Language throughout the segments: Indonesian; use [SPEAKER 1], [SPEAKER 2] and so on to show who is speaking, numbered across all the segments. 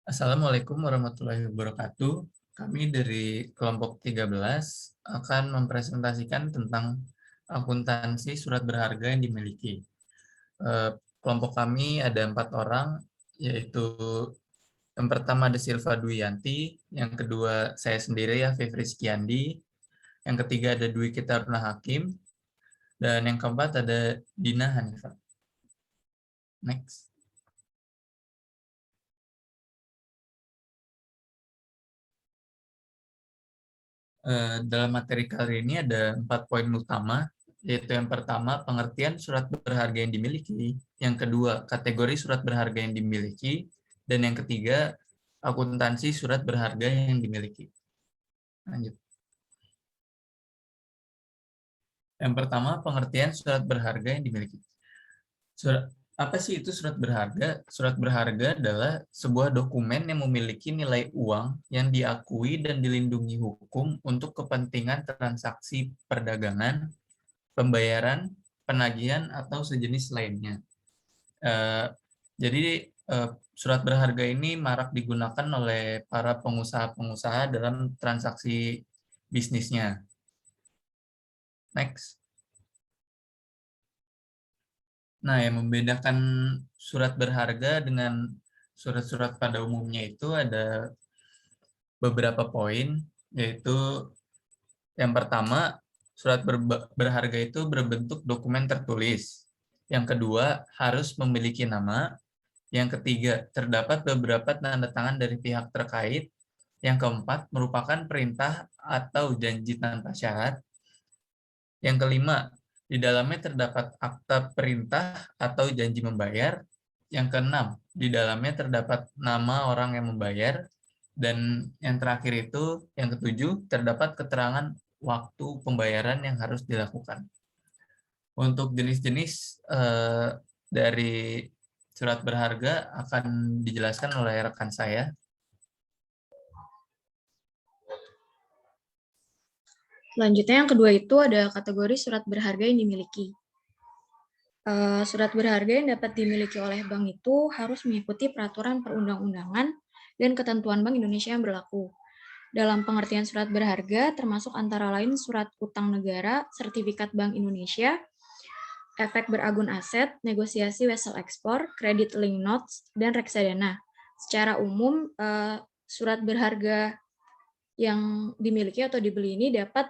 [SPEAKER 1] Assalamualaikum warahmatullahi wabarakatuh. Kami dari kelompok 13 akan mempresentasikan tentang akuntansi surat berharga yang dimiliki. Kelompok kami ada 4 orang, yaitu yang pertama ada Silva Duyanti, yang kedua saya sendiri ya, Fevri Rizkyandi, yang ketiga ada Dwi Kitaruna Hakim, dan yang keempat ada Dina Hanifah. Next. Dalam materi kali ini ada 4 poin utama, yaitu yang pertama, pengertian surat berharga yang dimiliki, yang kedua, kategori surat berharga yang dimiliki, dan yang ketiga, akuntansi surat berharga yang dimiliki. Lanjut. Yang pertama, pengertian surat berharga yang dimiliki. Apa sih itu surat berharga? Surat berharga adalah sebuah dokumen yang memiliki nilai uang yang diakui dan dilindungi hukum untuk kepentingan transaksi perdagangan, pembayaran, penagihan, atau sejenis lainnya. Jadi surat berharga ini marak digunakan oleh para pengusaha-pengusaha dalam transaksi bisnisnya. Next. Nah, yang membedakan surat berharga dengan surat-surat pada umumnya itu ada beberapa poin, yaitu yang pertama, surat berharga itu berbentuk dokumen tertulis. Yang kedua, harus memiliki nama. Yang ketiga, terdapat beberapa tanda tangan dari pihak terkait. Yang keempat, merupakan perintah atau janji tanpa syarat. Yang kelima, di dalamnya terdapat akta perintah atau janji membayar. Yang keenam, di dalamnya terdapat nama orang yang membayar. Dan yang terakhir itu, yang ketujuh, terdapat keterangan waktu pembayaran yang harus dilakukan. Untuk jenis-jenis dari surat berharga akan dijelaskan oleh rekan saya.
[SPEAKER 2] Selanjutnya yang kedua itu ada kategori surat berharga yang dimiliki. Surat berharga yang dapat dimiliki oleh bank itu harus mengikuti peraturan perundang-undangan dan ketentuan Bank Indonesia yang berlaku. Dalam pengertian surat berharga termasuk antara lain surat utang negara, sertifikat Bank Indonesia, efek beragun aset, negosiasi wesel ekspor, credit link notes, dan reksadana. Secara umum, surat berharga yang dimiliki atau dibeli ini dapat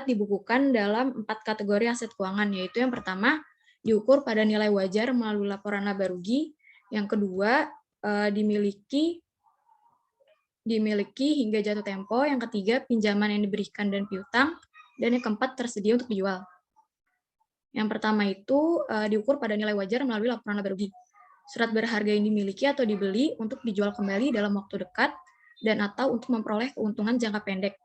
[SPEAKER 2] dibukukan dalam 4 kategori aset keuangan, yaitu yang pertama, diukur pada nilai wajar melalui laporan laba rugi, yang kedua, dimiliki hingga jatuh tempo, yang ketiga, pinjaman yang diberikan dan piutang, dan yang keempat, tersedia untuk dijual. Yang pertama itu diukur pada nilai wajar melalui laporan laba rugi. Surat berharga yang dimiliki atau dibeli untuk dijual kembali dalam waktu dekat dan atau untuk memperoleh keuntungan jangka pendek.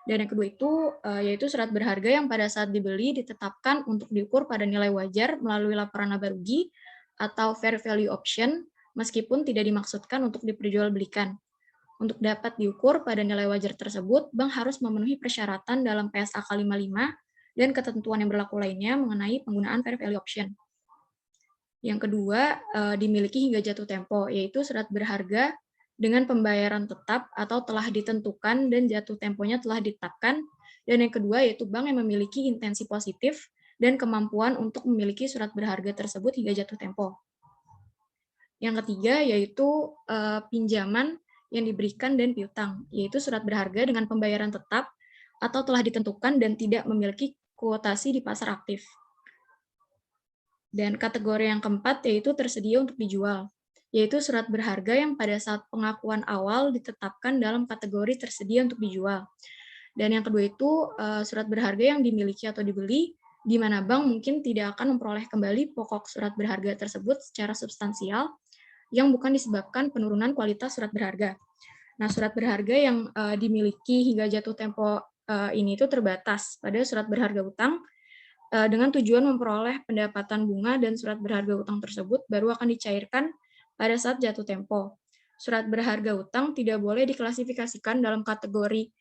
[SPEAKER 2] Dan yang kedua itu yaitu surat berharga yang pada saat dibeli ditetapkan untuk diukur pada nilai wajar melalui laporan laba rugi atau fair value option meskipun tidak dimaksudkan untuk diperjualbelikan. Untuk dapat diukur pada nilai wajar tersebut, bank harus memenuhi persyaratan dalam PSAK 55 dan ketentuan yang berlaku lainnya mengenai penggunaan fair value option. Yang kedua, dimiliki hingga jatuh tempo, yaitu surat berharga dengan pembayaran tetap atau telah ditentukan dan jatuh temponya telah ditetapkan. Dan yang kedua, yaitu bank yang memiliki intensi positif dan kemampuan untuk memiliki surat berharga tersebut hingga jatuh tempo. Yang ketiga, yaitu pinjaman yang diberikan dan piutang, yaitu surat berharga dengan pembayaran tetap atau telah ditentukan dan tidak memiliki kuotasi di pasar aktif. Dan kategori yang keempat yaitu tersedia untuk dijual, yaitu surat berharga yang pada saat pengakuan awal ditetapkan dalam kategori tersedia untuk dijual. Dan yang kedua itu surat berharga yang dimiliki atau dibeli, di mana bank mungkin tidak akan memperoleh kembali pokok surat berharga tersebut secara substansial, yang bukan disebabkan penurunan kualitas surat berharga. Nah, surat berharga yang dimiliki hingga jatuh tempo ini itu terbatas pada surat berharga utang dengan tujuan memperoleh pendapatan bunga dan surat berharga utang tersebut baru akan dicairkan pada saat jatuh tempo. Surat berharga utang tidak boleh diklasifikasikan dalam kategori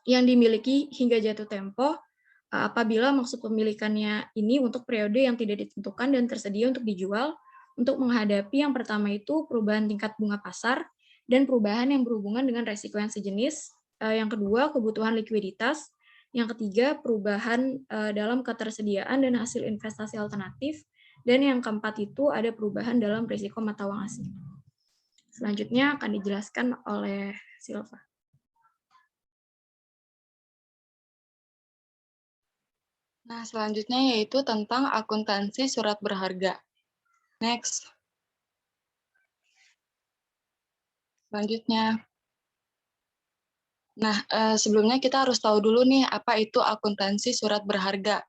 [SPEAKER 2] yang dimiliki hingga jatuh tempo apabila maksud pemilikannya ini untuk periode yang tidak ditentukan dan tersedia untuk dijual, untuk menghadapi yang pertama itu perubahan tingkat bunga pasar dan perubahan yang berhubungan dengan resiko yang sejenis. Yang kedua, kebutuhan likuiditas. Yang ketiga, perubahan dalam ketersediaan dan hasil investasi alternatif. Dan yang keempat itu ada perubahan dalam risiko mata uang asing. Selanjutnya akan dijelaskan oleh Silva.
[SPEAKER 3] Nah, selanjutnya yaitu tentang akuntansi surat berharga. Next. Selanjutnya. Nah, sebelumnya kita harus tahu dulu nih apa itu akuntansi surat berharga.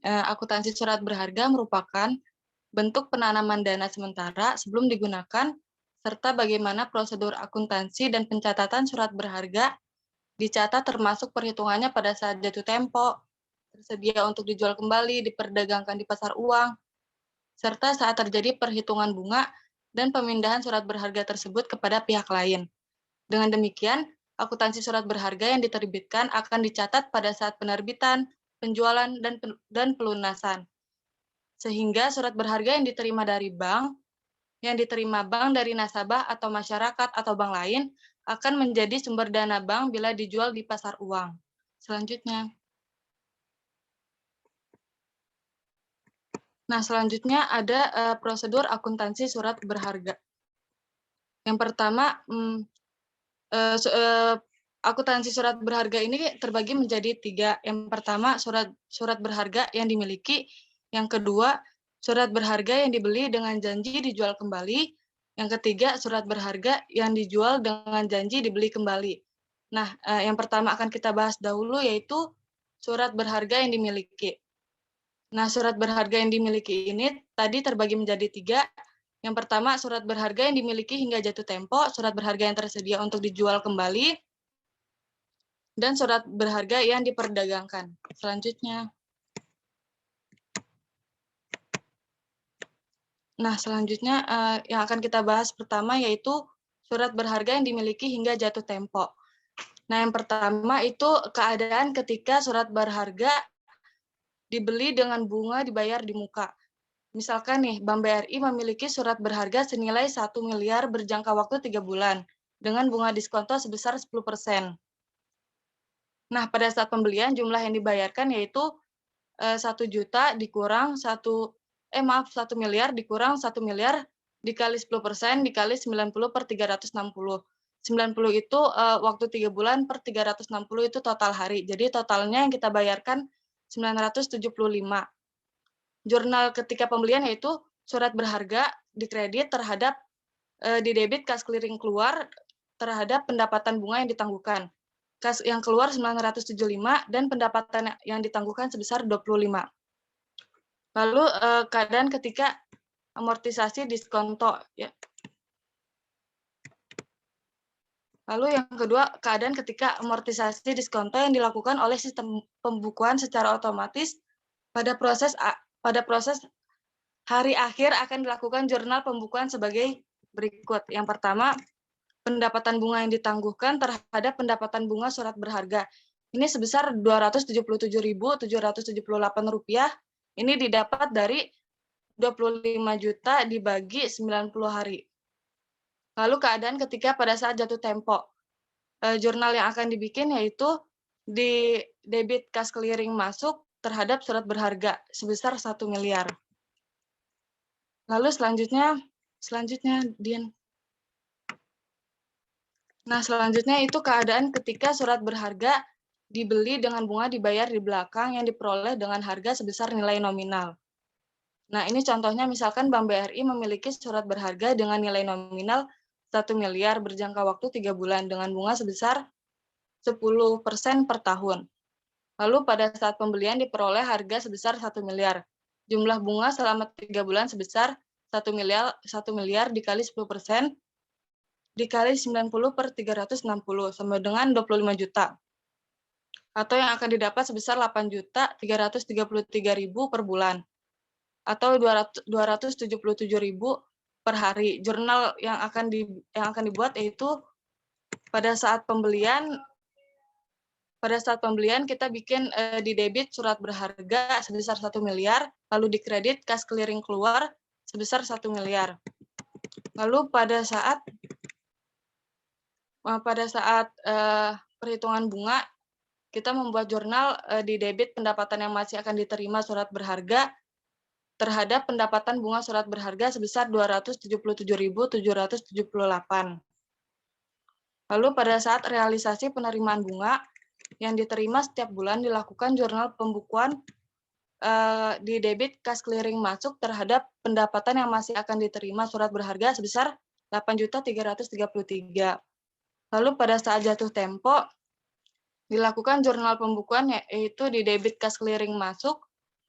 [SPEAKER 3] Akuntansi surat berharga merupakan bentuk penanaman dana sementara sebelum digunakan, serta bagaimana prosedur akuntansi dan pencatatan surat berharga dicatat termasuk perhitungannya pada saat jatuh tempo, tersedia untuk dijual kembali, diperdagangkan di pasar uang, serta saat terjadi perhitungan bunga dan pemindahan surat berharga tersebut kepada pihak lain. Dengan demikian, akuntansi surat berharga yang diterbitkan akan dicatat pada saat penerbitan, penjualan, dan pelunasan. Sehingga surat berharga yang diterima bank dari nasabah atau masyarakat atau bank lain akan menjadi sumber dana bank bila dijual di pasar uang. Selanjutnya. Nah, selanjutnya ada prosedur akuntansi surat berharga. Yang pertama, akuntansi surat berharga ini terbagi menjadi 3. Yang pertama, surat berharga yang dimiliki. Yang kedua, surat berharga yang dibeli dengan janji dijual kembali. Yang ketiga, surat berharga yang dijual dengan janji dibeli kembali. Nah, yang pertama akan kita bahas dahulu yaitu surat berharga yang dimiliki. Nah, surat berharga yang dimiliki ini tadi terbagi menjadi 3. Yang pertama, surat berharga yang dimiliki hingga jatuh tempo, surat berharga yang tersedia untuk dijual kembali, dan surat berharga yang diperdagangkan. Selanjutnya. Nah, selanjutnya yang akan kita bahas pertama yaitu surat berharga yang dimiliki hingga jatuh tempo. Nah, yang pertama itu keadaan ketika surat berharga dibeli dengan bunga dibayar di muka. Misalkan nih, Bank BRI memiliki surat berharga senilai 1 miliar berjangka waktu 3 bulan dengan bunga diskonto sebesar 10%. Nah, pada saat pembelian jumlah yang dibayarkan yaitu 1 juta dikurang 1 miliar dikurang 1 miliar dikali 10% dikali 90 per 360. 90 itu waktu 3 bulan per 360 itu total hari. Jadi totalnya yang kita bayarkan 975. Jurnal ketika pembelian yaitu surat berharga dikredit terhadap didebit kas clearing keluar terhadap pendapatan bunga yang ditangguhkan. Kas yang keluar 975 dan pendapatan yang ditangguhkan sebesar 25. Lalu keadaan ketika amortisasi diskonto ya. Lalu yang kedua, keadaan ketika amortisasi diskonto yang dilakukan oleh sistem pembukuan secara otomatis pada proses hari akhir akan dilakukan jurnal pembukuan sebagai berikut. Yang pertama, pendapatan bunga yang ditangguhkan terhadap pendapatan bunga surat berharga. Ini sebesar Rp277.778. Ini didapat dari 25 juta dibagi 90 hari. Lalu keadaan ketika pada saat jatuh tempo. Jurnal yang akan dibikin yaitu di debit kas clearing masuk terhadap surat berharga sebesar 1 miliar. Lalu selanjutnya Din. Nah, selanjutnya itu keadaan ketika surat berharga dibeli dengan bunga dibayar di belakang yang diperoleh dengan harga sebesar nilai nominal. Nah, ini contohnya misalkan Bank BRI memiliki surat berharga dengan nilai nominal 1 miliar berjangka waktu 3 bulan dengan bunga sebesar 10% per tahun. Lalu pada saat pembelian diperoleh harga sebesar 1 miliar. Jumlah bunga selama 3 bulan sebesar 1 miliar dikali 10% dikali 90 per 360 sama dengan 25 juta. Atau yang akan didapat sebesar 8.333.000 per bulan. Atau 277.000 per hari. Jurnal yang akan dibuat yaitu pada saat pembelian kita bikin di debit surat berharga sebesar 1 miliar, lalu dikredit kas clearing keluar sebesar 1 miliar. Lalu pada saat perhitungan bunga, kita membuat jurnal di debit pendapatan yang masih akan diterima surat berharga terhadap pendapatan bunga surat berharga sebesar 277.778. Lalu pada saat realisasi penerimaan bunga yang diterima setiap bulan dilakukan jurnal pembukuan di debit kas clearing masuk terhadap pendapatan yang masih akan diterima surat berharga sebesar 8.333. Lalu pada saat jatuh tempo dilakukan jurnal pembukuan yaitu di debit kas clearing masuk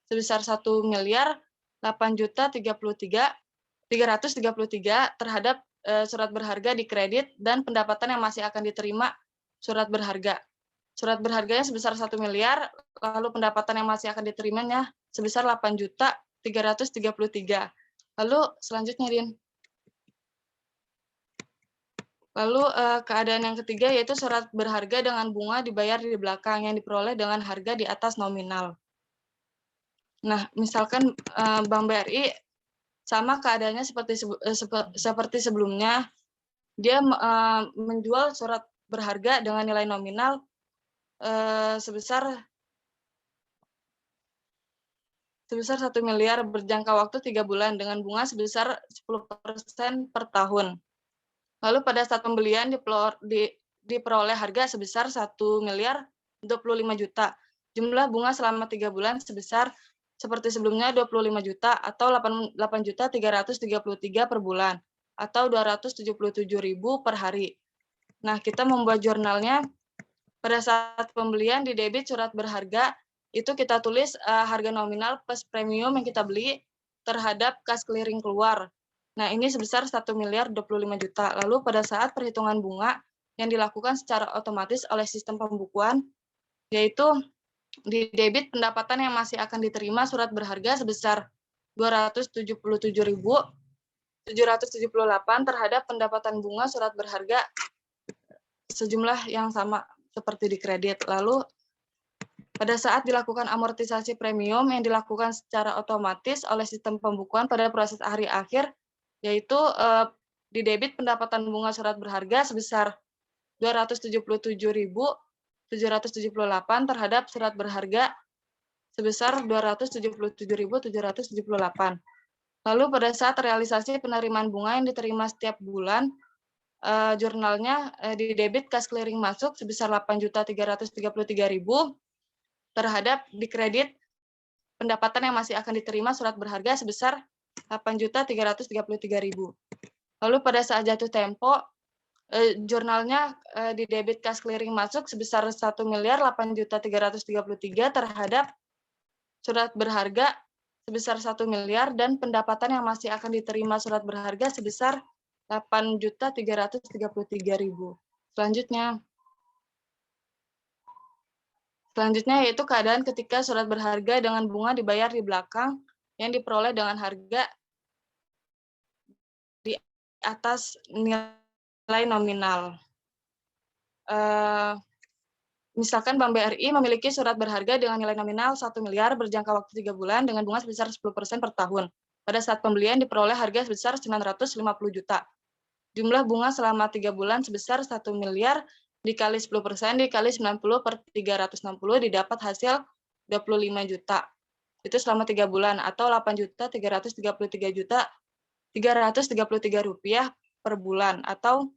[SPEAKER 3] sebesar 1.833.333 terhadap surat berharga di kredit dan pendapatan yang masih akan diterima surat berharga. Surat berharganya sebesar 1 miliar, lalu pendapatan yang masih akan diterimanya sebesar 8.333. Lalu selanjutnya, Din. Lalu keadaan yang ketiga yaitu surat berharga dengan bunga dibayar di belakang yang diperoleh dengan harga di atas nominal. Nah, misalkan Bank BRI sama keadaannya seperti sebelumnya, dia menjual surat berharga dengan nilai nominal sebesar 1 miliar berjangka waktu 3 bulan dengan bunga sebesar 10% per tahun. Lalu pada saat pembelian diperoleh harga sebesar 1 miliar 25 juta. Jumlah bunga selama 3 bulan sebesar seperti sebelumnya 25 juta atau 8.333 per bulan atau 277.000 per hari. Nah, kita membuat jurnalnya pada saat pembelian di debit surat berharga itu kita tulis harga nominal plus premium yang kita beli terhadap kas clearing keluar. Nah, ini sebesar 1 miliar 25 juta. Lalu pada saat perhitungan bunga yang dilakukan secara otomatis oleh sistem pembukuan, yaitu di debit pendapatan yang masih akan diterima surat berharga sebesar 277.778 terhadap pendapatan bunga surat berharga sejumlah yang sama seperti di kredit. Lalu pada saat dilakukan amortisasi premium yang dilakukan secara otomatis oleh sistem pembukuan pada proses hari akhir, yaitu di debit pendapatan bunga surat berharga sebesar 277.778 terhadap surat berharga sebesar 277.778. Lalu pada saat realisasi penerimaan bunga yang diterima setiap bulan, jurnalnya di debit kas clearing masuk sebesar 8.333.000 terhadap di kredit pendapatan yang masih akan diterima surat berharga sebesar 8.333.000. Lalu pada saat jatuh tempo, jurnalnya di debit kas clearing masuk sebesar 1 miliar 8.333 terhadap surat berharga sebesar 1 miliar dan pendapatan yang masih akan diterima surat berharga sebesar 8.333.000. Selanjutnya yaitu keadaan ketika surat berharga dengan bunga dibayar di belakang yang diperoleh dengan harga di atas nilai nominal. Misalkan Bank BRI memiliki surat berharga dengan nilai nominal 1 miliar berjangka waktu 3 bulan dengan bunga sebesar 10% per tahun. Pada saat pembelian diperoleh harga sebesar 950 juta. Jumlah bunga selama 3 bulan sebesar 1 miliar dikali 10% dikali 90 per 360 didapat hasil 25 juta. Itu selama 3 bulan atau 8.333.333 rupiah per bulan atau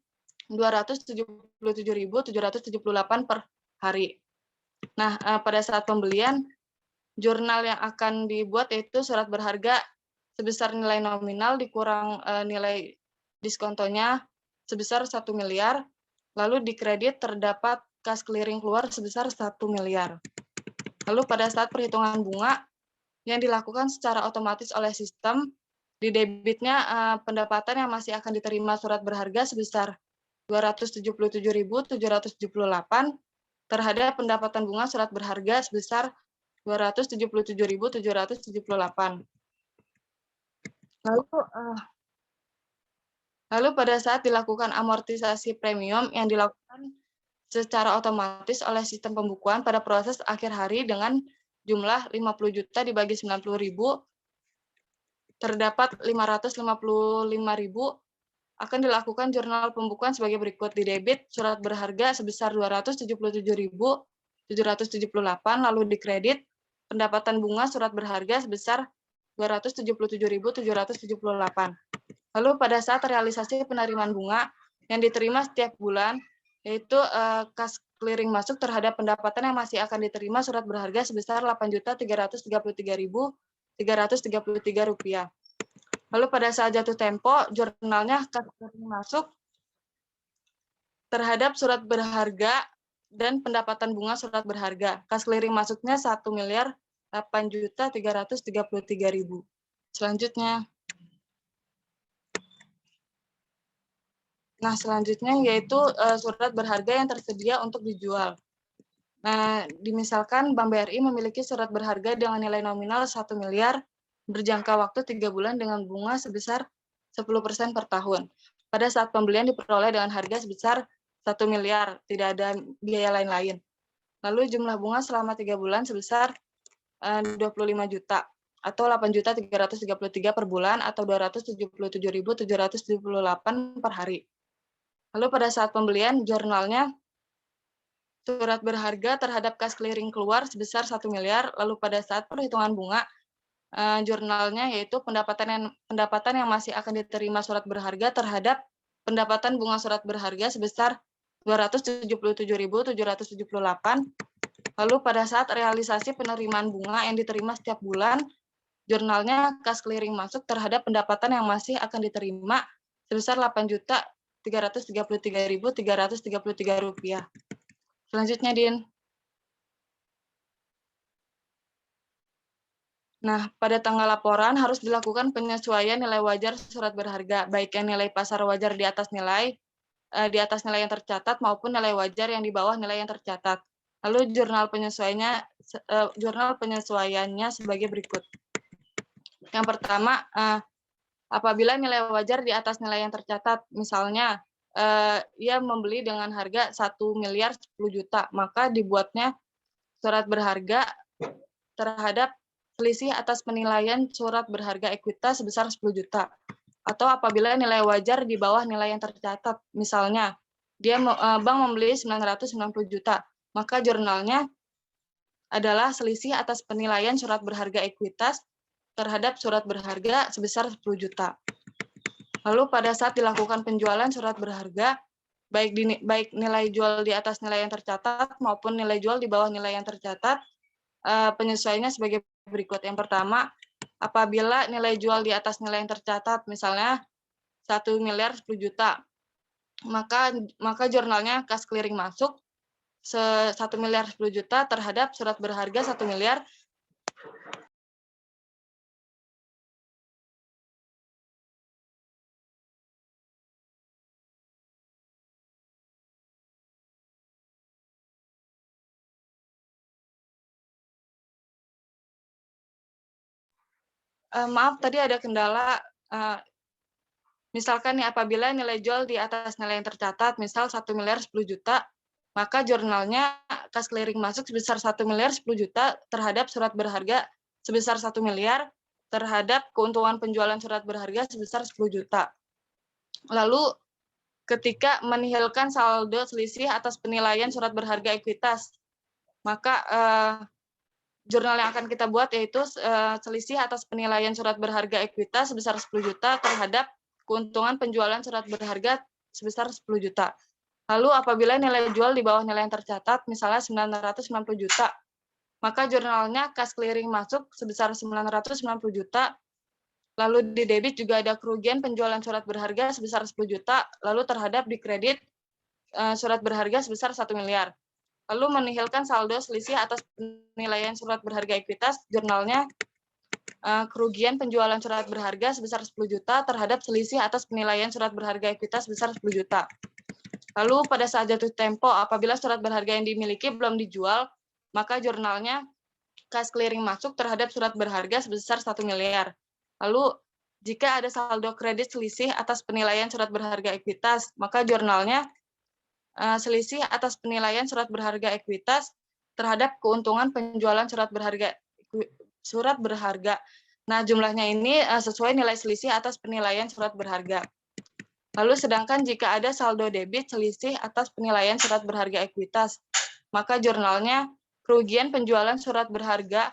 [SPEAKER 3] 277.778 per hari. Nah, pada saat pembelian, jurnal yang akan dibuat yaitu surat berharga sebesar nilai nominal dikurang nilai diskontonya sebesar 1 miliar, lalu di kredit terdapat kas clearing keluar sebesar 1 miliar. Lalu pada saat perhitungan bunga yang dilakukan secara otomatis oleh sistem, di debitnya pendapatan yang masih akan diterima surat berharga sebesar 277.778 terhadap pendapatan bunga surat berharga sebesar 277.778. Lalu pada saat dilakukan amortisasi premium yang dilakukan secara otomatis oleh sistem pembukuan pada proses akhir hari dengan jumlah 50 juta dibagi 90.000, terdapat 555.000 akan dilakukan jurnal pembukuan sebagai berikut. Di debit surat berharga sebesar 277.778, lalu di kredit pendapatan bunga surat berharga sebesar 277.778. Lalu pada saat realisasi penerimaan bunga yang diterima setiap bulan, yaitu kas clearing masuk terhadap pendapatan yang masih akan diterima surat berharga sebesar Rp8.333.333. Lalu pada saat jatuh tempo, jurnalnya kas clearing masuk terhadap surat berharga dan pendapatan bunga surat berharga. Kas clearing masuknya Rp1.008.333.000. Selanjutnya. Nah, selanjutnya yaitu surat berharga yang tersedia untuk dijual. Nah, dimisalkan Bank BRI memiliki surat berharga dengan nilai nominal 1 miliar berjangka waktu 3 bulan dengan bunga sebesar 10% per tahun. Pada saat pembelian diperoleh dengan harga sebesar 1 miliar, tidak ada biaya lain-lain. Lalu jumlah bunga selama 3 bulan sebesar 25 juta atau 8.333 per bulan atau 277.778 per hari. Lalu pada saat pembelian, jurnalnya surat berharga terhadap kas clearing keluar sebesar 1 miliar, lalu pada saat perhitungan bunga, jurnalnya yaitu pendapatan yang masih akan diterima surat berharga terhadap pendapatan bunga surat berharga sebesar 277.778, lalu pada saat realisasi penerimaan bunga yang diterima setiap bulan, jurnalnya kas clearing masuk terhadap pendapatan yang masih akan diterima sebesar Rp8.333.333. Selanjutnya, Din. Nah, pada tanggal laporan harus dilakukan penyesuaian nilai wajar surat berharga, baik yang nilai pasar wajar di atas nilai yang tercatat maupun nilai wajar yang di bawah nilai yang tercatat. Lalu jurnal penyesuaiannya sebagai berikut. Yang pertama, apabila nilai wajar di atas nilai yang tercatat, misalnya ia membeli dengan harga 1 miliar 10 juta, maka dibuatnya surat berharga terhadap selisih atas penilaian surat berharga ekuitas sebesar 10 juta. Atau apabila nilai wajar di bawah nilai yang tercatat, misalnya bank membeli 990 juta, maka jurnalnya adalah selisih atas penilaian surat berharga ekuitas terhadap surat berharga sebesar 10 juta. Lalu pada saat dilakukan penjualan surat berharga, baik nilai jual di atas nilai yang tercatat maupun nilai jual di bawah nilai yang tercatat, penyesuaiannya sebagai berikut. Yang pertama, apabila nilai jual di atas nilai yang tercatat, misalnya 1 miliar 10 juta, maka jurnalnya kas clearing masuk 1 miliar 10 juta terhadap surat berharga 1 miliar. Maaf, tadi ada kendala. Misalkan nih, apabila nilai jual di atas nilai yang tercatat, misal 1 miliar 10 juta, maka jurnalnya kas clearing masuk sebesar 1 miliar 10 juta terhadap surat berharga sebesar 1 miliar terhadap keuntungan penjualan surat berharga sebesar 10 juta. Lalu ketika menihilkan saldo selisih atas penilaian surat berharga ekuitas, maka jurnal yang akan kita buat yaitu selisih atas penilaian surat berharga ekuitas sebesar 10 juta terhadap keuntungan penjualan surat berharga sebesar 10 juta. Lalu apabila nilai jual di bawah nilai yang tercatat, misalnya 990 juta, maka jurnalnya kas clearing masuk sebesar 990 juta, lalu di debit juga ada kerugian penjualan surat berharga sebesar 10 juta, lalu terhadap di kredit surat berharga sebesar 1 miliar. Lalu menihilkan saldo selisih atas penilaian surat berharga ekuitas, jurnalnya kerugian penjualan surat berharga sebesar 10 juta terhadap selisih atas penilaian surat berharga ekuitas sebesar 10 juta. Lalu pada saat jatuh tempo, apabila surat berharga yang dimiliki belum dijual, maka jurnalnya kas clearing masuk terhadap surat berharga sebesar 1 miliar. Lalu jika ada saldo kredit selisih atas penilaian surat berharga ekuitas, maka jurnalnya selisih atas penilaian surat berharga ekuitas terhadap keuntungan penjualan surat berharga Nah, jumlahnya ini sesuai nilai selisih atas penilaian surat berharga. Lalu sedangkan jika ada saldo debit selisih atas penilaian surat berharga ekuitas, maka jurnalnya kerugian penjualan surat berharga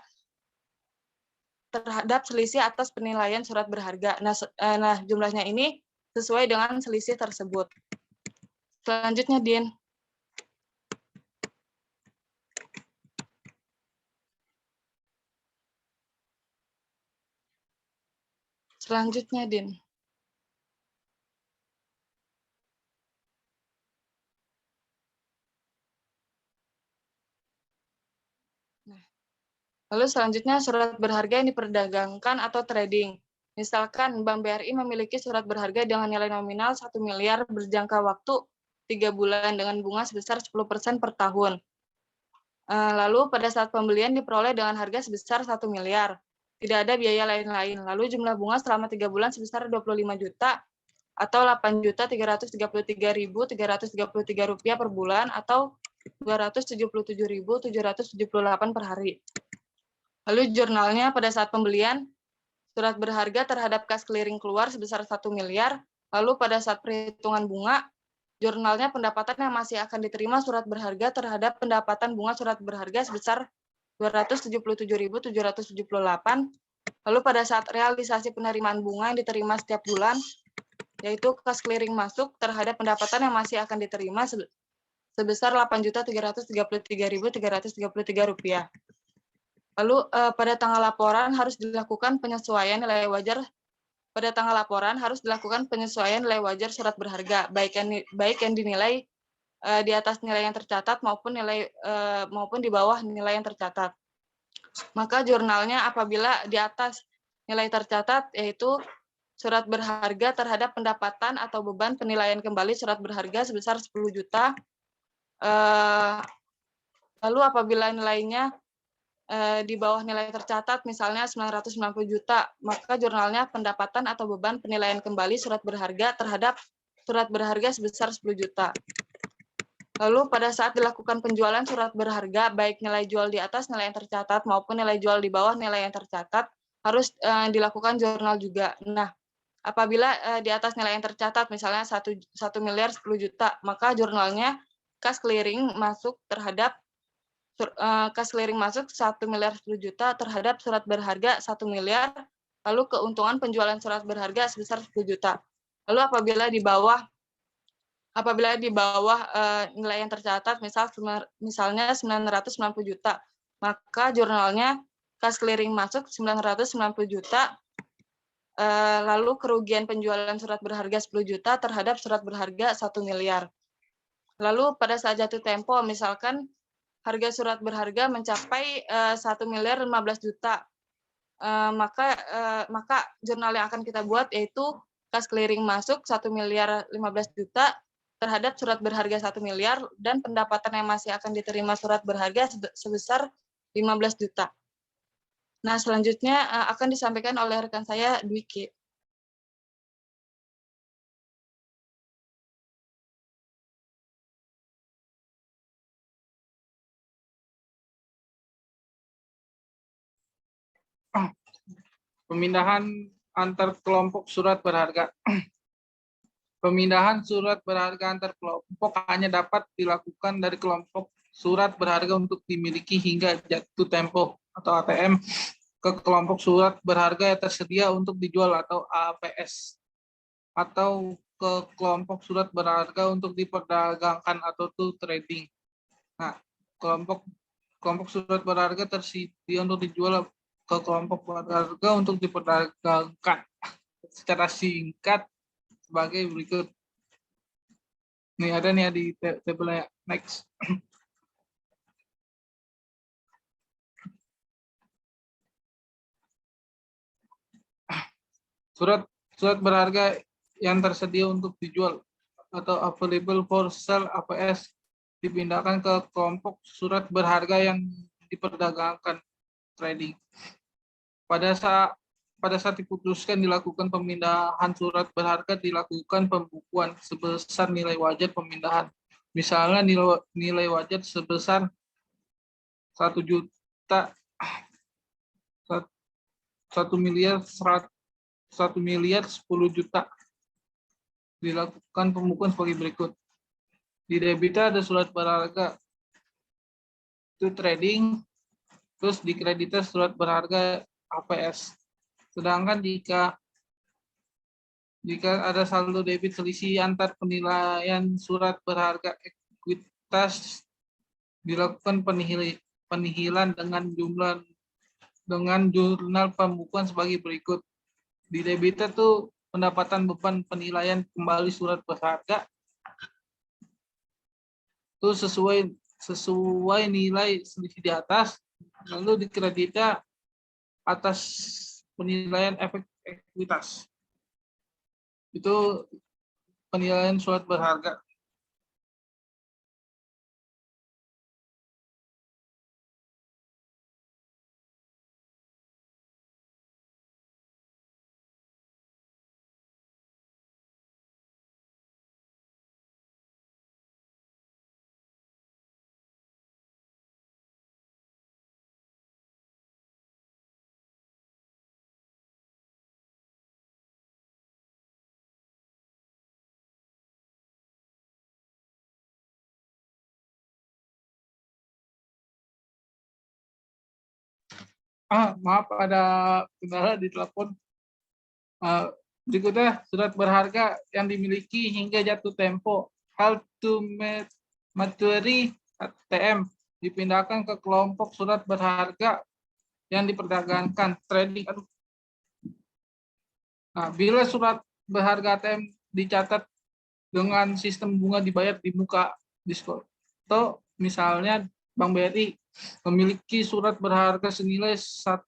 [SPEAKER 3] terhadap selisih atas penilaian surat berharga. Nah, jumlahnya ini sesuai dengan selisih tersebut. Selanjutnya, Din. Selanjutnya, Din. Lalu selanjutnya surat berharga yang diperdagangkan atau trading. Misalkan Bank BRI memiliki surat berharga dengan nilai nominal 1 miliar berjangka waktu 3 bulan dengan bunga sebesar 10% per tahun. Lalu pada saat pembelian diperoleh dengan harga sebesar 1 miliar. Tidak ada biaya lain-lain. Lalu jumlah bunga selama 3 bulan sebesar 25 juta atau 8.333.333 rupiah per bulan atau 277.778 per hari. Lalu jurnalnya pada saat pembelian, surat berharga terhadap kas clearing keluar sebesar 1 miliar, lalu pada saat perhitungan bunga, jurnalnya pendapatan yang masih akan diterima surat berharga terhadap pendapatan bunga surat berharga sebesar 277.778, lalu pada saat realisasi penerimaan bunga yang diterima setiap bulan, yaitu kas clearing masuk terhadap pendapatan yang masih akan diterima sebesar 8.333.333 rupiah. Lalu pada tanggal laporan harus dilakukan penyesuaian nilai wajar. Pada tanggal laporan harus dilakukan penyesuaian nilai wajar surat berharga, baik yang dinilai di atas nilai yang tercatat maupun di bawah nilai yang tercatat. Maka jurnalnya apabila di atas nilai tercatat yaitu surat berharga terhadap pendapatan atau beban penilaian kembali surat berharga sebesar 10 juta. Lalu apabila nilainya di bawah nilai tercatat misalnya 990 juta, maka jurnalnya pendapatan atau beban penilaian kembali surat berharga terhadap surat berharga sebesar 10 juta. Lalu pada saat dilakukan penjualan surat berharga, baik nilai jual di atas nilai yang tercatat maupun nilai jual di bawah nilai yang tercatat, harus dilakukan jurnal juga. Nah, apabila di atas nilai yang tercatat misalnya 1 miliar 10 juta, maka jurnalnya kas clearing masuk terhadap kas clearing masuk 1 miliar 10 juta terhadap surat berharga 1 miliar, lalu keuntungan penjualan surat berharga sebesar 10 juta. Lalu apabila di bawah nilai yang tercatat misalnya 990 juta, maka jurnalnya kas clearing masuk 990 juta, lalu kerugian penjualan surat berharga 10 juta terhadap surat berharga 1 miliar. Lalu pada saat jatuh tempo misalkan harga surat berharga mencapai 1 miliar 15 juta, maka jurnal yang akan kita buat yaitu kas clearing masuk 1 miliar 15 juta terhadap surat berharga 1 miliar dan pendapatan yang masih akan diterima surat berharga sebesar 15 juta. Nah, selanjutnya akan disampaikan oleh rekan saya Dwiki.
[SPEAKER 4] Pemindahan antar kelompok surat berharga. Pemindahan surat berharga antar kelompok hanya dapat dilakukan dari kelompok surat berharga untuk dimiliki hingga jatuh tempo atau ATM ke kelompok surat berharga yang tersedia untuk dijual atau APS, atau ke kelompok surat berharga untuk diperdagangkan atau to trading. Nah, kelompok surat berharga tersedia untuk dijual ke kelompok berharga untuk diperdagangkan secara singkat sebagai berikut. Nih ada nih di tabelnya, next. Surat berharga yang tersedia untuk dijual atau available for sale APS dipindahkan ke kelompok surat berharga yang diperdagangkan trading. Pada saat diputuskan dilakukan pemindahan surat berharga, dilakukan pembukuan sebesar nilai wajar pemindahan. Misalnya nilai wajar sebesar 1 juta 1.110.000.000 dilakukan pembukuan sebagai berikut. Di debita ada surat berharga itu trading, terus di kredita surat berharga APS. Sedangkan jika ada saldo debit selisih antar penilaian surat berharga ekuitas, dilakukan penihilan dengan jurnal pembukuan sebagai berikut. Di debita tuh pendapatan beban penilaian kembali surat berharga itu sesuai nilai selisih di atas, lalu di kredita atas penilaian efek ekuitas. Itu penilaian surat berharga. Maaf, ada kendala di telepon. Berikutnya surat berharga yang dimiliki hingga jatuh tempo. Held to maturity ATM dipindahkan ke kelompok surat berharga yang diperdagangkan trading. Nah, bila surat berharga ATM dicatat dengan sistem bunga dibayar di muka diskon, atau misalnya Bank BRI memiliki surat berharga senilai 1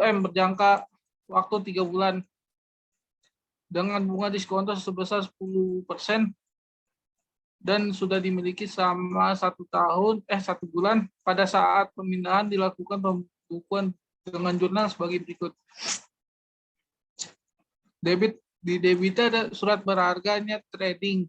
[SPEAKER 4] M berjangka waktu 3 bulan dengan bunga diskonto sebesar 10% dan sudah dimiliki selama 1 bulan. Pada saat pemindahan dilakukan pembukuan dengan jurnal sebagai berikut. Di debita ada surat berharganya trading.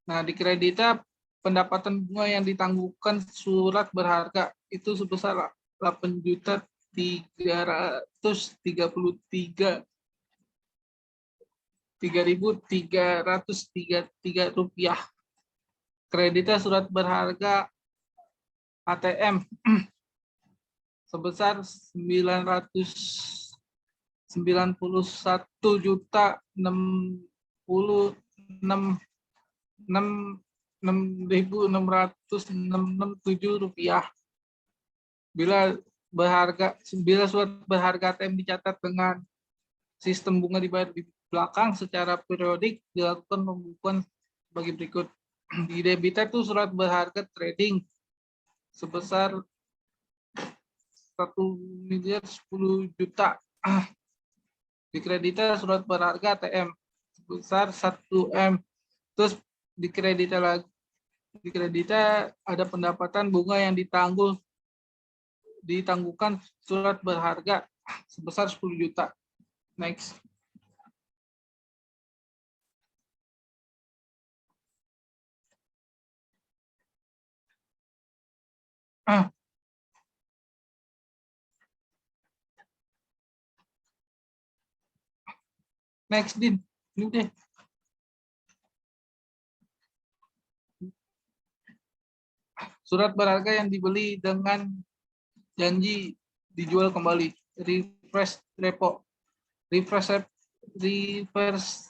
[SPEAKER 4] Nah, di kredita pendapatan bunga yang ditangguhkan surat berharga itu sebesar 8.333.333 rupiah. Kredita surat berharga ATM sebesar 991.667 rupiah. Bila surat berharga ATM dicatat dengan sistem bunga dibayar di belakang secara periodik, dilakukan pembukuan sebagai berikut. Di debita itu surat berharga trading sebesar 1.010.000.000. Di kredita surat berharga ATM sebesar 1 M. Terus di kredita ada pendapatan bunga yang ditangguhkan surat berharga sebesar 10 juta. Next. Next, Din. Ini deh. Surat berharga yang dibeli dengan janji dijual kembali. Reverse repo. Reverse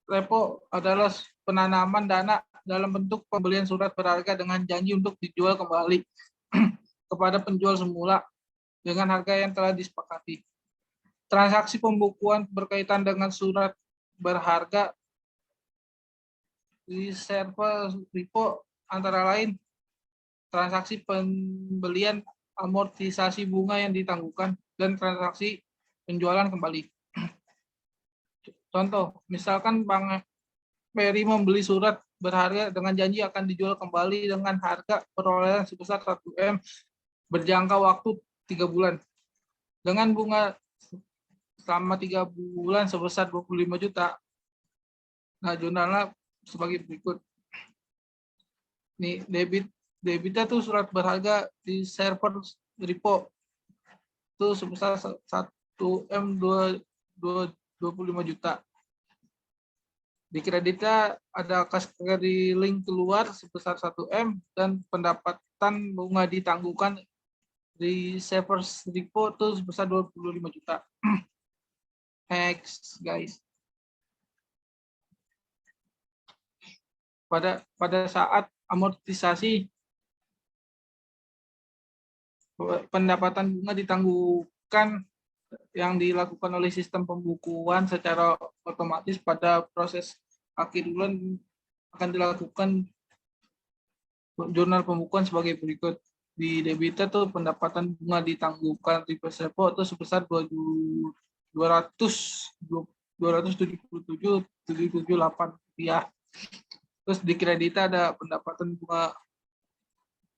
[SPEAKER 4] repo adalah penanaman dana dalam bentuk pembelian surat berharga dengan janji untuk dijual kembali kepada penjual semula dengan harga yang telah disepakati. Transaksi pembukuan berkaitan dengan surat berharga reserve repo antara lain transaksi pembelian amortisasi bunga yang ditangguhkan dan transaksi penjualan kembali. Contoh, misalkan Bank BRI membeli surat berharga dengan janji akan dijual kembali dengan harga perolehan sebesar 1 M berjangka waktu 3 bulan. Dengan bunga selama 3 bulan sebesar 25 juta. Nah, jurnalnya sebagai berikut. Nih, debita tuh surat berharga di server repo itu sebesar 1M 25 juta. Di kreditnya ada kas keliling keluar sebesar 1M dan pendapatan bunga ditangguhkan di reverse repo itu sebesar 25 juta. Next, guys. Pada saat amortisasi pendapatan bunga ditangguhkan yang dilakukan oleh sistem pembukuan secara otomatis pada proses akhir bulan akan dilakukan jurnal pembukuan sebagai berikut. Di debita tuh pendapatan bunga ditangguhkan reverse repo itu sebesar 277,778 rupiah. Terus di kredita ada pendapatan bunga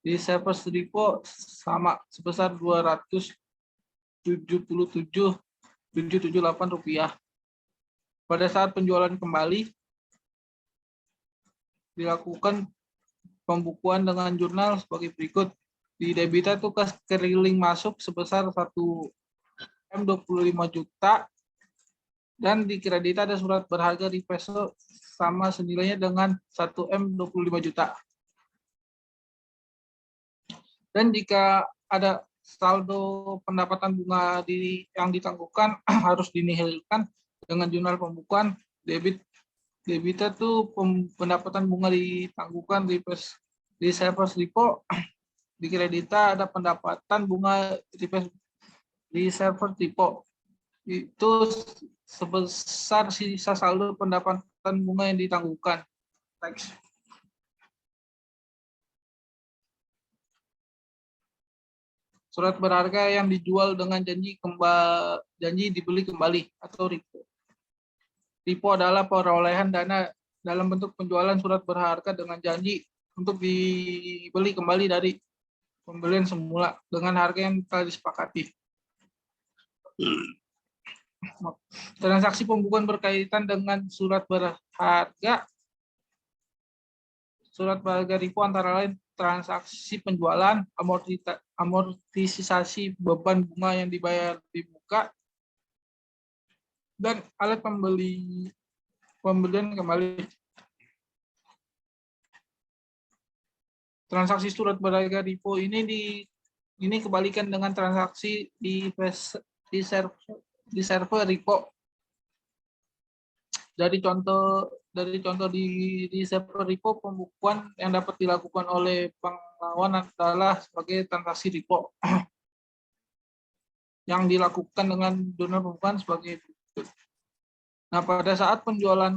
[SPEAKER 4] di reverse repo sama sebesar 277,778 rupiah. Pada saat penjualan kembali dilakukan pembukuan dengan jurnal sebagai berikut. Di debita itu kas keliling masuk sebesar 1M 25 juta dan di kredita ada surat berharga di peso sama senilainya dengan 1M 25 juta. Dan jika ada saldo pendapatan bunga yang ditangguhkan harus dinihilkan dengan jurnal pembukuan. Debita tuh pendapatan bunga ditangguhkan di reverse repo. Di kredita ada pendapatan bunga di reverse repo. Itu sebesar sisa saldo pendapatan bunga yang ditangguhkan. Next. Surat berharga yang dijual dengan janji dibeli kembali atau repo. Repo adalah perolehan dana dalam bentuk penjualan surat berharga dengan janji untuk dibeli kembali dari pembelian semula dengan harga yang telah disepakati. Transaksi pembukuan berkaitan dengan surat berharga. Surat berharga repo antara lain transaksi penjualan, amortisasi beban bunga yang dibayar di muka, dan alat pembelian kembali. Transaksi surat berharga repo ini kebalikan dengan transaksi di server repo. Dari contoh di server repo, pembukuan yang dapat dilakukan oleh bank lawan adalah sebagai transaksi repo yang dilakukan dengan jurnal pembukuan sebagai berikut. Nah, pada saat penjualan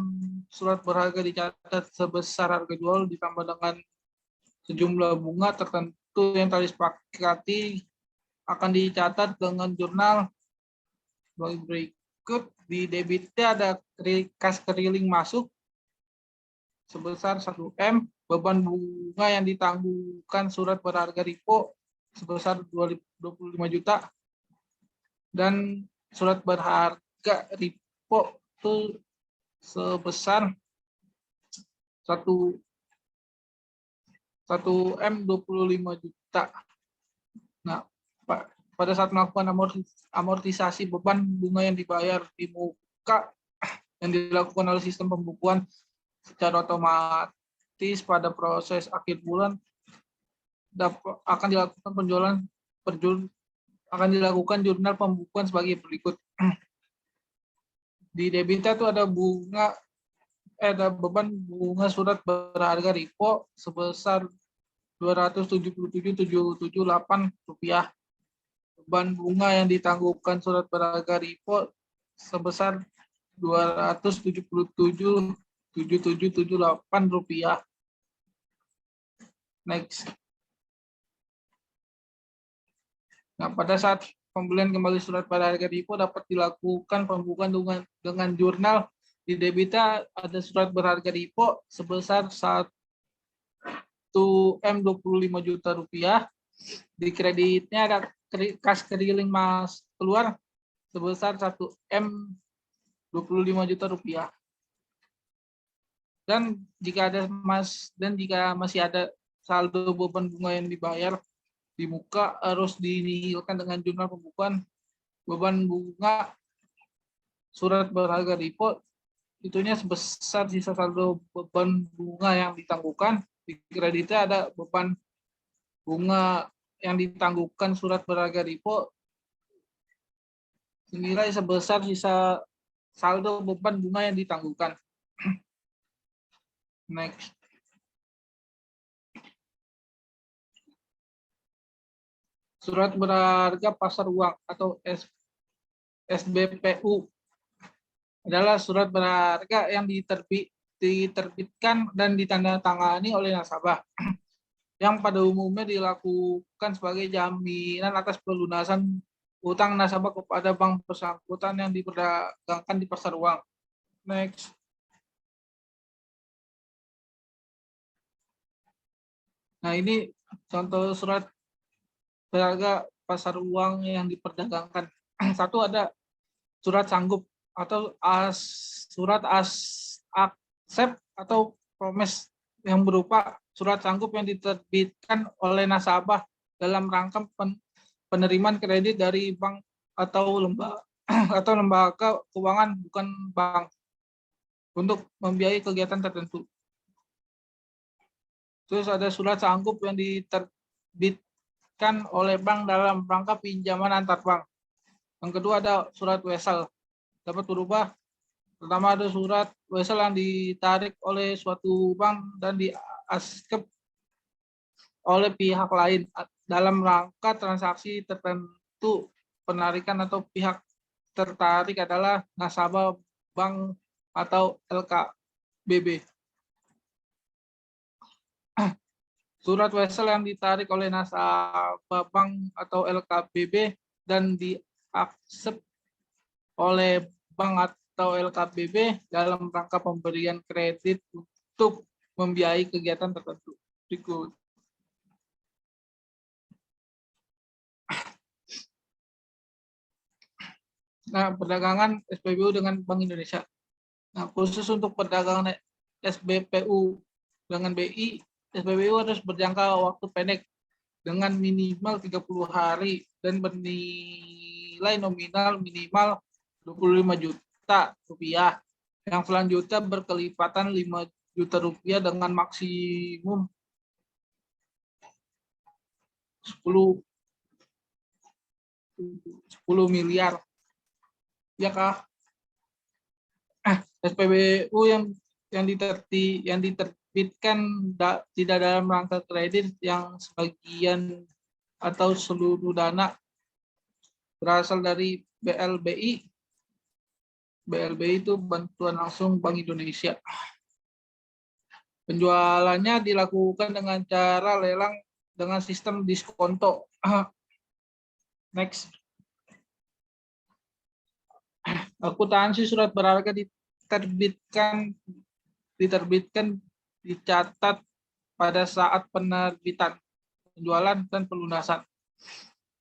[SPEAKER 4] surat berharga dicatat sebesar harga jual ditambah dengan sejumlah bunga tertentu yang telah disepakati akan dicatat dengan jurnal sebagai berikut. Di debitnya ada kas keliling masuk sebesar 1M, beban bunga yang ditangguhkan surat berharga repo sebesar 25 juta, dan surat berharga repo itu sebesar 1M 25 juta. Nah, pada saat melakukan amortisasi beban bunga yang dibayar di muka yang dilakukan oleh sistem pembukuan secara otomatis pada proses akhir bulan akan dilakukan jurnal pembukuan sebagai berikut. Di debita itu ada beban bunga surat berharga repo sebesar 277,778 rupiah. Beban bunga yang ditangguhkan surat berharga repo sebesar 277,778 rupiah. Next. Nah, pada saat pembelian kembali surat berharga repo dapat dilakukan pembukuan dengan jurnal. Di debita ada surat berharga repo sebesar 1M 25 juta rupiah. Di kreditnya ada kas keliling mas keluar sebesar 1M 25 juta rupiah. Dan jika masih ada saldo beban bunga yang dibayar di muka harus dinihilkan dengan jumlah pembukuan beban bunga surat berharga repo itunya sebesar sisa saldo beban bunga yang ditangguhkan. Di kreditnya ada beban bunga yang ditangguhkan surat berharga repo senilai sebesar sisa saldo beban bunga yang ditangguhkan. Next. Surat berharga pasar uang atau SBPU adalah surat berharga yang diterbitkan dan ditandatangani oleh nasabah yang pada umumnya dilakukan sebagai jaminan atas pelunasan utang nasabah kepada bank bersangkutan yang diperdagangkan di pasar uang. Next. Nah, ini contoh surat berharga pasar uang yang diperdagangkan. Satu ada surat sanggup atau surat aksep atau promes yang berupa surat sanggup yang diterbitkan oleh nasabah dalam rangka penerimaan kredit dari bank atau lembaga keuangan bukan bank untuk membiayai kegiatan tertentu. Terus ada surat sanggup yang diterbitkan oleh bank dalam rangka pinjaman antar bank. Yang kedua ada surat wesel. Dapat berubah. Pertama ada surat wesel yang ditarik oleh suatu bank dan diaskep oleh pihak lain dalam rangka transaksi tertentu. Penarikan atau pihak tertarik adalah nasabah bank atau LKBB. Surat wesel yang ditarik oleh nasabah bank atau LKBB dan diaksep oleh bank atau LKBB dalam rangka pemberian kredit untuk membiayai kegiatan tertentu. Berikut. Nah, perdagangan SPBU dengan Bank Indonesia. Nah, khusus untuk perdagangan SBPU dengan BI, SPBU harus berjangka waktu pendek dengan minimal 30 hari dan bernilai nominal minimal 25 juta rupiah. Yang selanjutnya berkelipatan 5 juta rupiah dengan maksimum 10 miliar. Ya kah? SPBU yang diterbitkan tidak dalam rangka kredit yang sebagian atau seluruh dana berasal dari BLBI. BLBI itu bantuan langsung Bank Indonesia. Penjualannya dilakukan dengan cara lelang dengan sistem diskonto. Next. Akuntansi surat berharga diterbitkan dicatat pada saat penerbitan, penjualan dan pelunasan.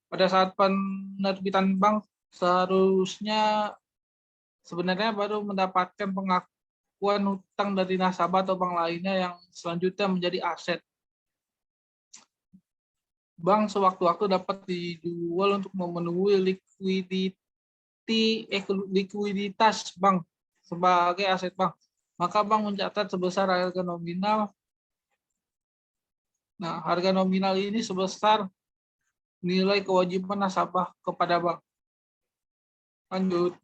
[SPEAKER 4] Pada saat penerbitan bank seharusnya sebenarnya baru mendapatkan pengakuan hutang dari nasabah atau bank lainnya yang selanjutnya menjadi aset. Bank sewaktu-waktu dapat dijual untuk memenuhi likuiditas bank sebagai aset bank. Maka bank mencatat sebesar harga nominal. Nah, harga nominal ini sebesar nilai kewajiban nasabah kepada bank. Lanjut.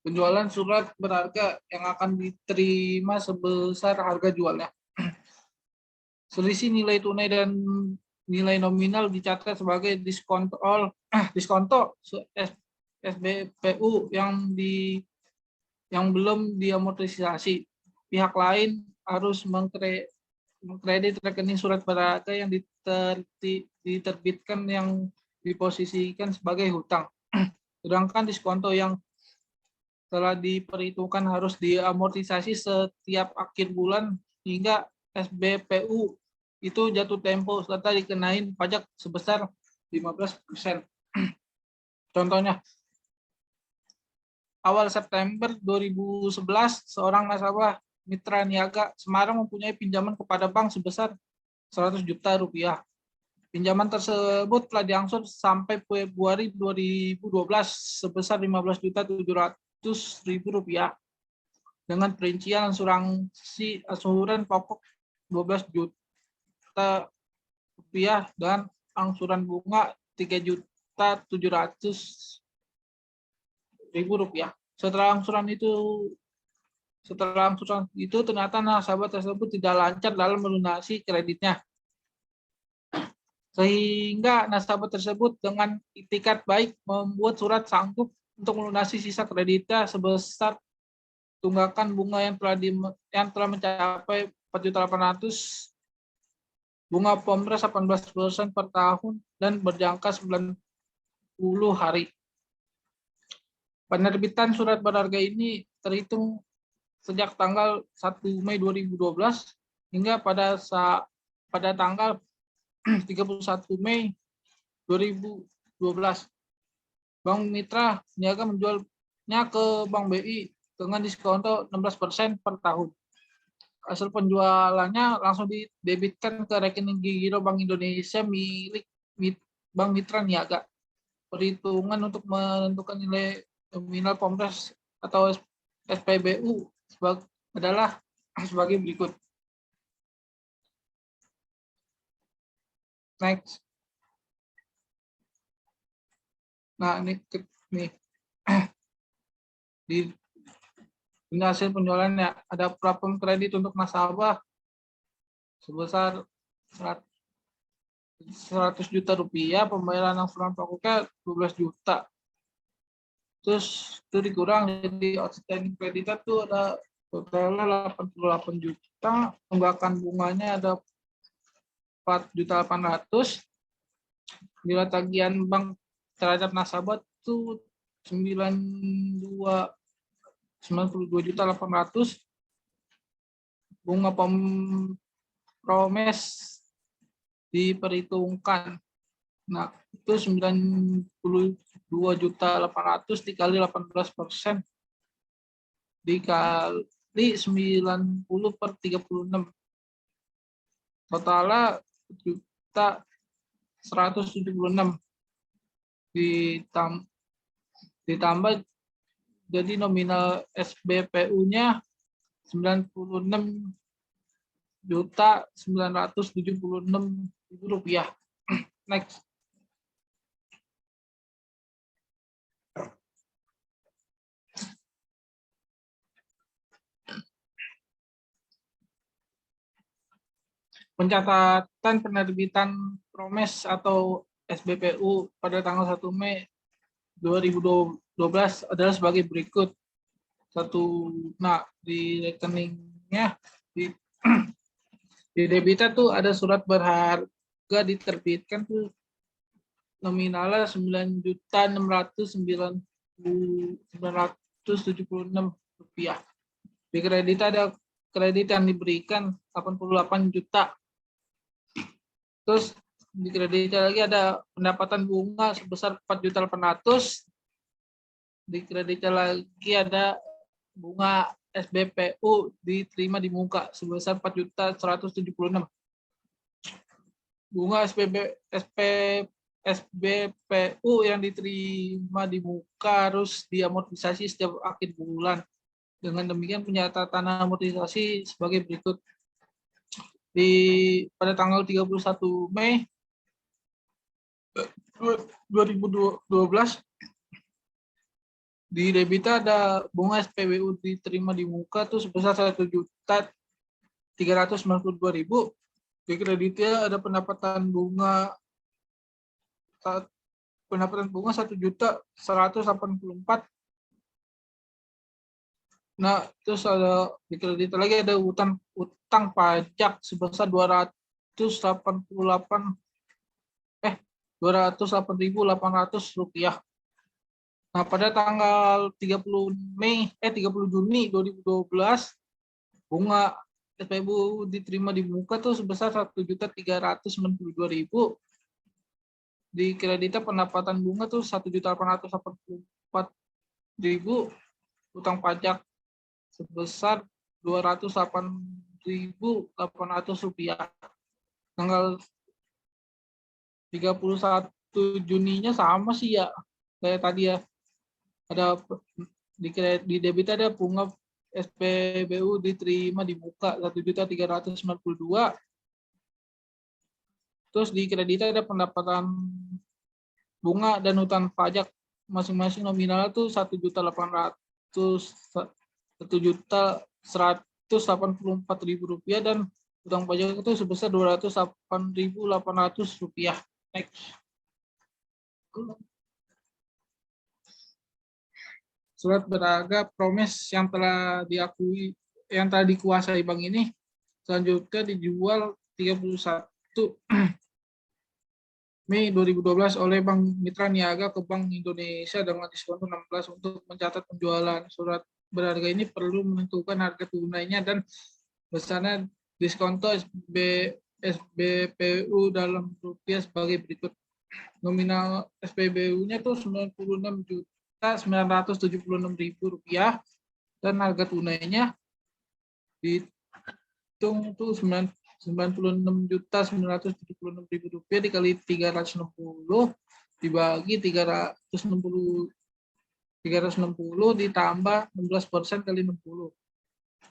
[SPEAKER 4] Penjualan surat berharga yang akan diterima sebesar harga jualnya. Selisih nilai tunai dan nilai nominal dicatat sebagai diskonto SBPU yang belum diamortisasi. Pihak lain harus mengkredit rekening surat berharga yang diterbitkan yang diposisikan sebagai hutang. Sedangkan diskonto yang telah diperhitungkan harus diamortisasi setiap akhir bulan hingga SBPU itu jatuh tempo serta dikenain pajak sebesar 15%. Contohnya, awal September 2011 seorang nasabah Mitra Niaga Semarang mempunyai pinjaman kepada bank sebesar 100 juta rupiah. Pinjaman tersebut telah diangsur sampai Februari 2012 sebesar 15.700.000 rupiah dengan perincian angsuran pokok 12 juta rupiah dan angsuran bunga 3.700.000 rupiah. Setelah angsuran itu ternyata nasabah tersebut tidak lancar dalam melunasi kreditnya. Sehingga nasabah tersebut dengan itikat baik membuat surat sanggup untuk melunasi sisa kreditnya sebesar tunggakan bunga yang telah mencapai 4.800.000, bunga POMRES 18% per tahun dan berjangka 90 hari. Penerbitan surat berharga ini terhitung sejak tanggal 1 Mei 2012 hingga pada tanggal 31 Mei 2012. Bank Mitra Niaga menjualnya ke Bank BI dengan diskonto 16% per tahun. Hasil penjualannya langsung didebitkan ke rekening giro Bank Indonesia milik Bank Mitra Niaga. Perhitungan untuk menentukan nilai nominal POMRES atau SPBU adalah sebagai berikut. Next. Nah, ini di hasil penjualannya ada platform kredit untuk nasabah sebesar 100 juta rupiah, pembayaran angsuran pokoknya 12 juta. Terus itu dikurang jadi outstanding kreditnya tuh ada totalnya 88 juta, tunggakan bunganya ada 4.800.000. Bila tagihan bank terhadap nasabah itu 92.800.000. Bunga POMRES diperhitungkan. Nah, itu 92.800.000 dikali 18% dikali 90 per 36. Totalnya 1.176 ditambah jadi nominal SBPU-nya 96.976.000 rupiah. Next. Pencatatan penerbitan PROMES atau SBPU pada tanggal 1 Mei 2012 adalah sebagai berikut. Di rekeningnya di debitnya tuh ada surat berharga diterbitkan tuh nominalnya 9.609.976 rupiah. Di kredit ada kredit yang diberikan 88 juta. Terus di kreditnya lagi ada pendapatan bunga sebesar 4.800.000. Di kreditnya lagi ada bunga SBPU diterima di muka sebesar 4.176.000. Bunga SBPU yang diterima di muka harus diamortisasi setiap akhir bulan. Dengan demikian pencatatan amortisasi sebagai berikut. Pada tanggal 31 Mei 2012 di debita ada bunga SPBU diterima di muka tuh sebesar 1.392.000. Di kreditnya ada pendapatan bunga 1.184.000. Nah, terus ada di kredit lagi ada utang pajak sebesar 208.800 rupiah. Nah, pada tanggal 30 Juni 2012 bunga SPBU diterima di muka tuh sebesar 1.392.000. Di kreditnya pendapatan bunga tuh 1.884.000, utang pajak sebesar Rp208.800. Tanggal 31 Juninya sama sih ya, kayak tadi ya. Ada di debit ada bunga SPBU diterima di muka 1.392.000. Terus di kredit ada pendapatan bunga dan hutang pajak masing-masing nominal tuh 1.184.000 rupiah dan hutang pajak itu sebesar Rp208.800. Next. Surat berharga Promes yang telah dikuasai bank ini selanjutnya dijual 31 Mei 2012 oleh Bank Mitra Niaga ke Bank Indonesia dengan diskon 16. Untuk mencatat penjualan surat berharga ini perlu menentukan harga tunainya dan besarnya diskonto SBPU dalam rupiah sebagai berikut. Nominal SPBU-nya tuh Rp96.976.000 dan harga tunainya dihitung tuh Rp96.976.000 dikali 360 dibagi 360 ditambah 16% kali 60.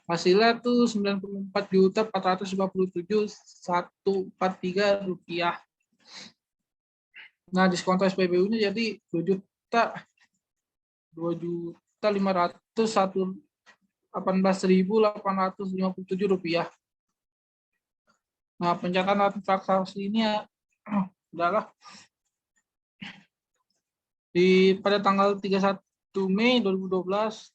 [SPEAKER 4] Hasilnya tuh Rp94.457.143. Nah, diskonto SPBU-nya jadi Rp2.518.857. Nah, pencatatan transaksi ini adalah pada tanggal 31 Mei 2012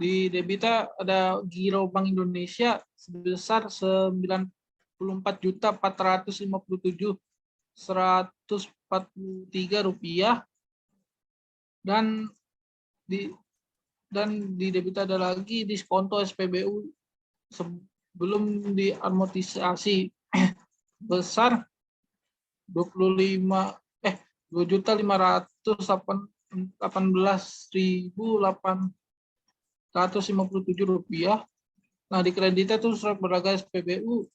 [SPEAKER 4] di debita ada giro Bank Indonesia sebesar Rp94.143 dan di debita ada lagi diskonto SPBU sebelum diamortisasi besar Rp2.518.857. Nah, di kreditnya tuh surat berharga SPBU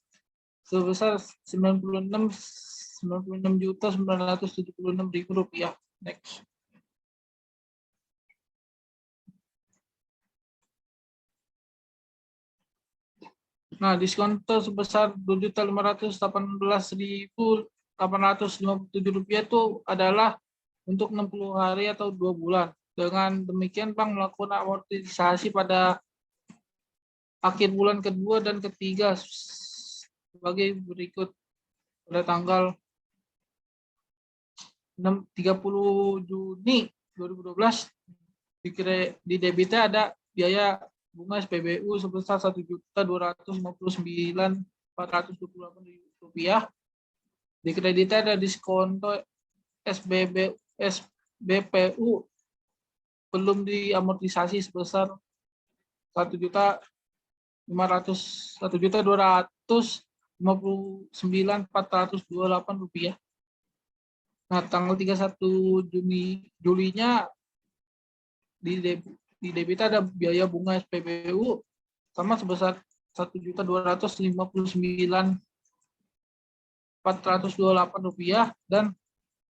[SPEAKER 4] sebesar Rp96.976.000. Next. Nah, diskonto sebesar Rp2.518.857 itu adalah untuk 60 hari atau 2 bulan. Dengan demikian, Bank melakukan amortisasi pada akhir bulan kedua dan ketiga sebagai berikut. Pada tanggal 30 Juni 2012 di debitnya ada biaya bunga SPBU sebesar Rp1.259.428. Di kreditnya ada diskonto SBPU belum diamortisasi sebesar Rp1.259.428. Nah, tanggal 31 Julinya di debita ada biaya bunga SPBU sama sebesar Rp1.259.428 dan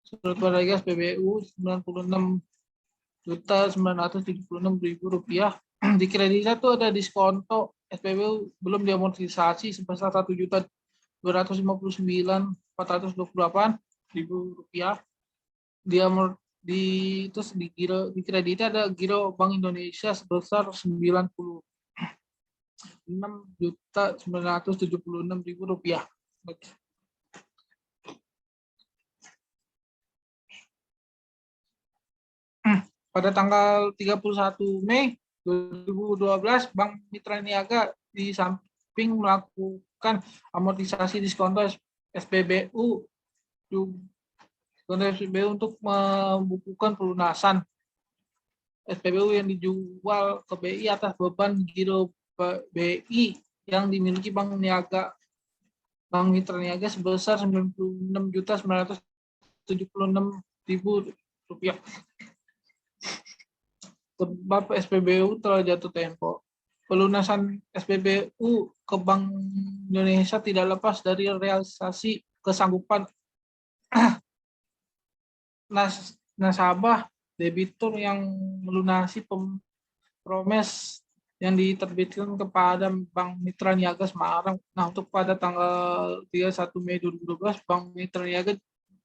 [SPEAKER 4] surat berharga SPBU Rp96.976.000. Di kreditnya tuh ada diskonto SPBU belum diamortisasi sebesar Rp1.259.428.000. Terus di kreditnya ada giro Bank Indonesia sebesar Rp96.976.000. Pada tanggal 31 Mei 2012, Bank Mitra Niaga di samping melakukan amortisasi diskonto SPBU untuk membukukan pelunasan SPBU yang dijual ke BI atas beban giro BI yang dimiliki Bank Mitra Niaga sebesar Rp96.976.000. Sebab SPBU telah jatuh tempo. pelunasan SPBU ke Bank Indonesia tidak lepas dari realisasi kesanggupan nasabah debitur yang melunasi promes yang diterbitkan kepada Bank Mitra Niaga Semarang. Nah, untuk pada tanggal 31 Mei 2012, Bank Mitra Niaga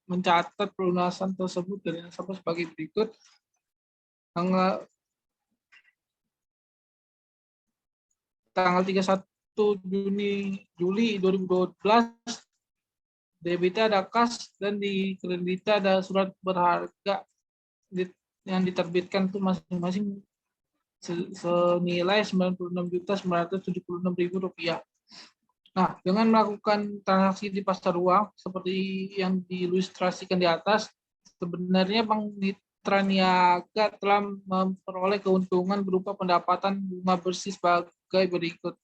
[SPEAKER 4] mencatat pelunasan tersebut dari nasabah sebagai berikut. Tanggal 31 Juli 2012, debitnya ada kas dan di kreditnya ada surat berharga yang diterbitkan itu masing-masing senilai Rp96.976.000. Nah, dengan melakukan transaksi di pasar uang seperti yang diilustrasikan di atas, sebenarnya Bank Mitra Niaga telah memperoleh keuntungan berupa pendapatan bunga bersih sebagai berikut.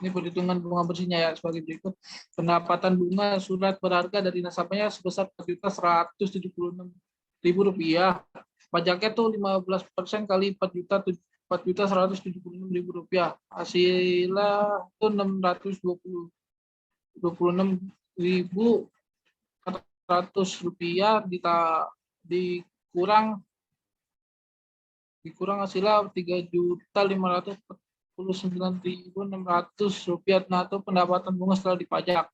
[SPEAKER 4] Ini perhitungan bunga bersihnya ya sebagai berikut. Pendapatan bunga surat berharga dari nasabahnya sebesar Rp4.176.000. Pajaknya tuh 15% kali Rp4.176.000. Hasilnya itu Rp626.400 dikurang hasilnya Rp3.549.600. Nah, itu pendapatan bunga setelah dipajak.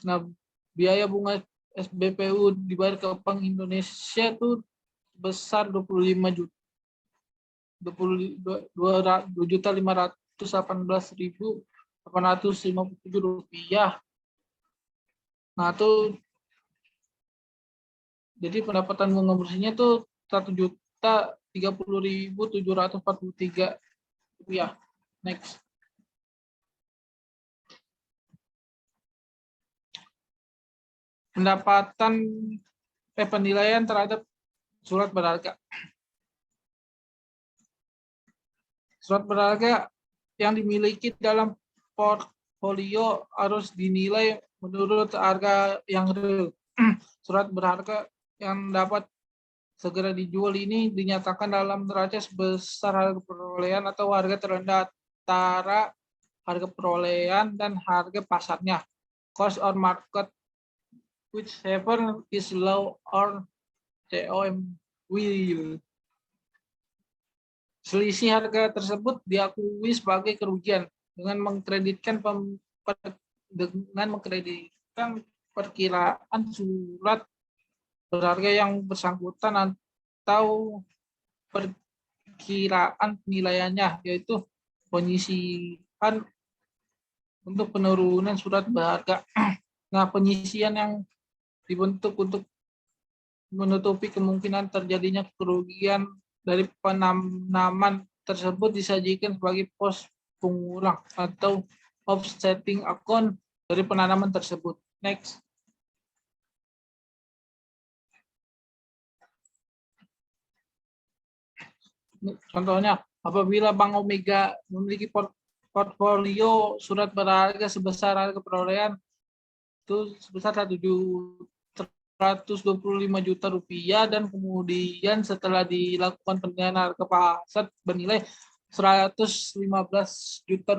[SPEAKER 4] Nah, biaya bunga SBPU dibayar ke Bank Indonesia itu besar Rp2.518.857. Nah, itu jadi pendapatan bunga bersihnya itu Rp1.030.743. Next. Penilaian terhadap surat berharga. Surat berharga yang dimiliki dalam portfolio harus dinilai menurut harga yang real. Surat berharga yang dapat segera dijual ini dinyatakan dalam neraca sebesar harga perolehan atau harga terendah antara harga perolehan dan harga pasarnya. Cost or market, whichever is low or COM will. Selisih harga tersebut diakui sebagai kerugian dengan mengkreditkan perkiraan surat berharga yang bersangkutan atau perkiraan penilaiannya, yaitu penyisihan untuk penurunan surat berharga. Nah, penyisihan yang dibentuk untuk menutupi kemungkinan terjadinya kerugian dari penanaman tersebut disajikan sebagai pos pengulang atau offsetting account dari penanaman tersebut. Next. Contohnya, apabila Bank Omega memiliki portfolio surat berharga sebesar harga perolehan itu sebesar Rp125 juta dan kemudian setelah dilakukan penilaian harga pasar bernilai Rp115 juta,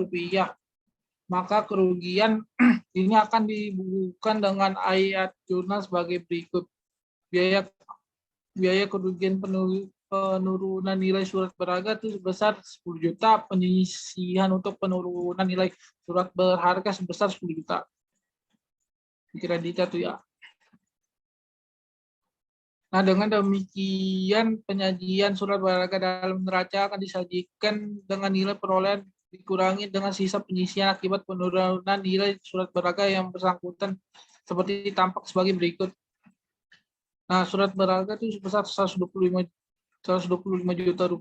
[SPEAKER 4] maka kerugian ini akan dibukukan dengan ayat jurnal sebagai berikut. Biaya kerugian penurunan nilai surat berharga itu sebesar 10 juta, penyisihan untuk penurunan nilai surat berharga sebesar 10 juta. Kreditnya tuh ya. Nah, dengan demikian penyajian surat berharga dalam neraca akan disajikan dengan nilai perolehan dikurangi dengan sisa penyisian akibat penurunan nilai surat berharga yang bersangkutan seperti tampak sebagai berikut. Nah, surat berharga itu sebesar Rp125 juta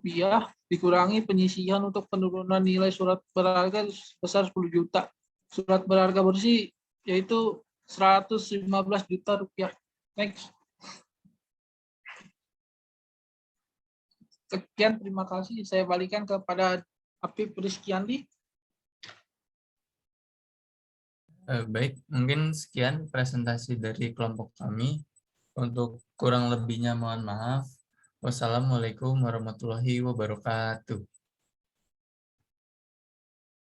[SPEAKER 4] dikurangi penyisihan untuk penurunan nilai surat berharga sebesar 10 juta. Surat berharga bersih yaitu Rp115 juta. Next. Sekian, terima kasih. Saya balikan kepada Apip Rizkyandi.
[SPEAKER 1] Baik, mungkin sekian presentasi dari kelompok kami. Untuk kurang lebihnya mohon maaf. Wassalamualaikum warahmatullahi wabarakatuh.